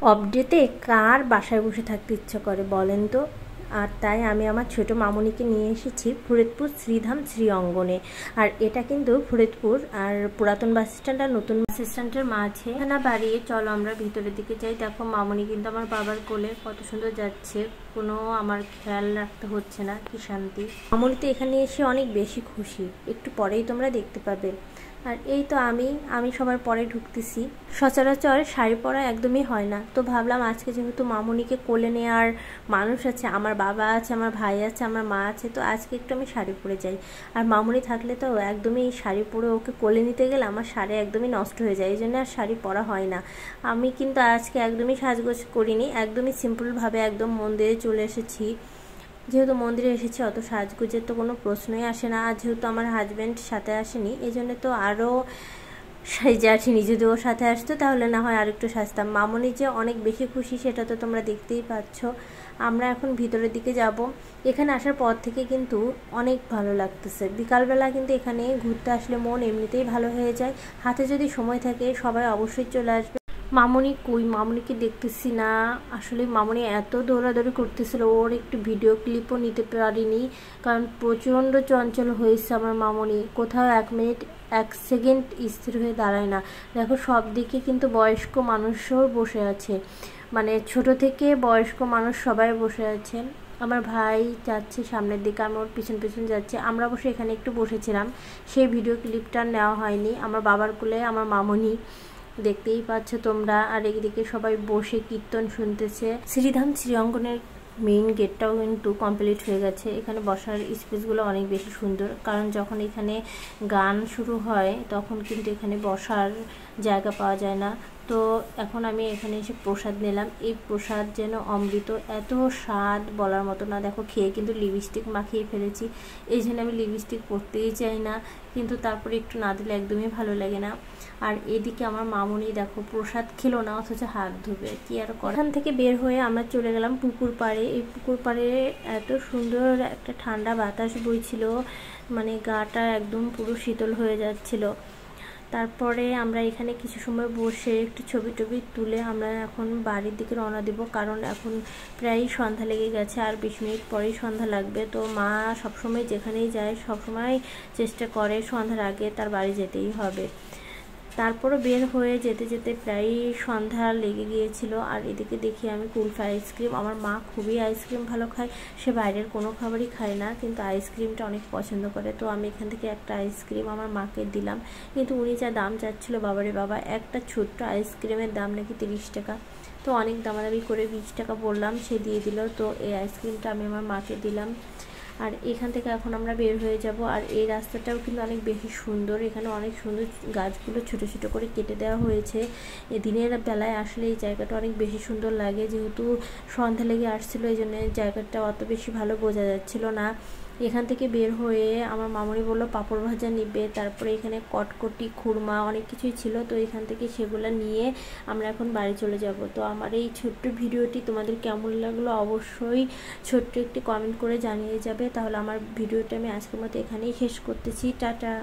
অফডেতে কার বাসায় বসে থাকতে ইচ্ছা করে বলেন তো? আর তাই আমি আমার ছোট মামুনিকে নিয়ে এসেছি ফরিদপুর শ্রীধাম শ্রী অঙ্গনে। আর এটা কিন্তু ফরিদপুর আর পুরাতন বাস স্ট্যান্ড আর নতুন বাস স্ট্যান্ডের মাঝে। না বাড়িয়ে চলো আমরা ভিতরের দিকে যাই। দেখো মামুনি কিন্তু আমার বাবার কোলে কত সুন্দর যাচ্ছে, কোনো আমার খেয়াল রাখতে হচ্ছে না, কি শান্তি। মামুনি তো এখানে এসে অনেক বেশি খুশি, একটু পরেই তোমরা দেখতে পাবে। আর এই তো আমি সবার পরে ঢুকতেছি। সচরাচর শাড়ি পরা একদমই হয় না, তো ভাবলাম আজকে যেহেতু মামুনিকে কোলে নেওয়ার মানুষ আছে, আমার বাবা আছে, আমার ভাই আছে, আমার মা আছে, তো আজকে একটু আমি শাড়ি পরে যাই। আর মামুনি থাকলে তো একদমই শাড়ি পরে ওকে কোলে নিতে গেলে আমার শাড়ি একদমই নষ্ট হয়ে যায়, এই জন্য আর শাড়ি পরা হয় না। আমি কিন্তু আজকে একদমই সাজগোজ করিনি, একদমই সিম্পলভাবে একদম মন্দিরে চলে এসেছি। যেহেতু মন্দিরে এসেছি অত সাজগুজের তো কোনো প্রশ্নই আসে না। আর যেহেতু আমার হাজব্যান্ড সাথে আসেনি, এই জন্য তো আরও সাজে আসেনি। যদি ওর সাথে আসতো তাহলে না হয় আরেকটু সাজতাম। মামনি যে অনেক বেশি খুশি সেটা তো তোমরা দেখতেই পাচ্ছ। আমরা এখন ভিতরের দিকে যাব। এখানে আসার পর থেকে কিন্তু অনেক ভালো লাগতেছে। বিকালবেলা কিন্তু এখানে ঘুরতে আসলে মন এমনিতেই ভালো হয়ে যায়। হাতে যদি সময় থাকে সবাই অবশ্যই চলে আসবে। মামুনি কই? মামুনিকে দেখতেছি না। আসলে মামুনি এত দৌড়াদৌড়ি করতেছিল, ওর একটু ভিডিও ক্লিপও নিতে পারিনি, কারণ প্রচণ্ড চঞ্চল হয়েছে আমার মামুনি। কোথাও 1 মিনিট 1 সেকেন্ড স্থির হয়ে দাঁড়ায় না। দেখো সব দিকে কিন্তু বয়স্ক মানুষও বসে আছে, মানে ছোট থেকে বয়স্ক মানুষ সবাই বসে আছে। আমার ভাই যাচ্ছে সামনের দিকে, আমি ওর পিছন পিছন যাচ্ছি। আমরা বসে এখানে একটু বসেছিলাম, সেই ভিডিও ক্লিপটা নেওয়া হয়নি। আমার বাবার কোলে আমার মামুনি, দেখতেই পাচ্ছ তোমরা। আর এদিকে সবাই বসে কীর্তন শুনতেছে। শ্রীধাম শ্রী অঙ্গনের মেইন গেটটাও কিন্তু কমপ্লিট হয়ে গেছে। এখানে বসার স্পেসগুলো অনেক বেশি সুন্দর, কারণ যখন এখানে গান শুরু হয় তখন কিন্তু এখানে বসার জায়গা পাওয়া যায় না। তো এখন আমি এখানে এসে প্রসাদ নিলাম। এই প্রসাদ যেন অমৃত, এত স্বাদ বলার মতো না। দেখো খেয়ে কিন্তু লিপস্টিক মাখিয়ে ফেলেছি, এই জন্য আমি লিপস্টিক পরতেই চাই না, কিন্তু তারপরে একটু না দিলে একদমই ভালো লাগে না। আর এদিকে আমার মামুনি দেখো প্রসাদ খেলো না, অথচ হাত ধুবে, কি আর করা। এখান থেকে বের হয়ে আমরা চলে গেলাম পুকুর পাড়ে। এই পুকুর পাড়ে এত সুন্দর একটা ঠান্ডা বাতাস বইছিল, মানে গাটা একদম পুরো শীতল হয়ে যাচ্ছিল। তারপরে আমরা এখানে কিছু সময় বসে একটু ছবি টবি তুলে আমরা এখন বাড়ির দিকে রওনা দেব, কারণ এখন প্রায় সন্ধ্যা লেগে গেছে, আর 20 মিনিট পরেই সন্ধ্যা লাগবে। তো মা সবসময় যেখানেই যায় সবসময় চেষ্টা করে সন্ধ্যার আগে তার বাড়ি যেতেই হবে। তারপরও বের হয়ে যেতে যেতে প্রায় সন্ধ্যা লেগে গিয়েছিল। আর এদিকে দেখি আমি কুলফি আইসক্রিম, আমার মা খুবই আইসক্রিম ভালো খায়, সে বাইরের কোনো খাবারই খায় না, কিন্তু আইসক্রিমটা অনেক পছন্দ করে। তো আমি এখান থেকে একটা আইসক্রিম আমার মাকে দিলাম, কিন্তু উনি যা দাম চাচ্ছিল, বাবারে বাবা, একটা ছোট্ট আইসক্রিমের দাম নাকি 30 টাকা। তো অনেক দামাদামি করে 20 টাকা বললাম, সে দিয়ে দিল। তো এই আইসক্রিমটা আমি আমার মাকে দিলাম। আর এখান থেকে এখন আমরা বের হয়ে যাব। আর এই রাস্তাটাও কিন্তু অনেক বেশি সুন্দর, এখানে অনেক সুন্দর গাছগুলো ছোট ছোট করে কেটে দেওয়া হয়েছে। দিনের বেলায় আসলে এই জায়গাটা অনেক বেশি সুন্দর লাগে, যেহেতু সন্ধ্যা লেগে আসছিলো এই জন্য জায়গাটা অত বেশি ভালো বোঝা যাচ্ছিল না। এখান থেকে বের হয়ে আমার মামুনি বললো পাঁপড় ভাজা নিবে, তারপরে এখানে কটকটি খুরমা অনেক কিছুই ছিল, তো এখান থেকে সেগুলো নিয়ে আমরা এখন বাড়ি চলে যাব। তো আমার এই ছোট্ট ভিডিওটি তোমাদের কেমন লাগলো অবশ্যই ছোট্ট একটি কমেন্ট করে জানিয়ে যাবে। তাহলে আমার ভিডিওটা আমি আজকের মতো এখানেই শেষ করতেছি। টাটা।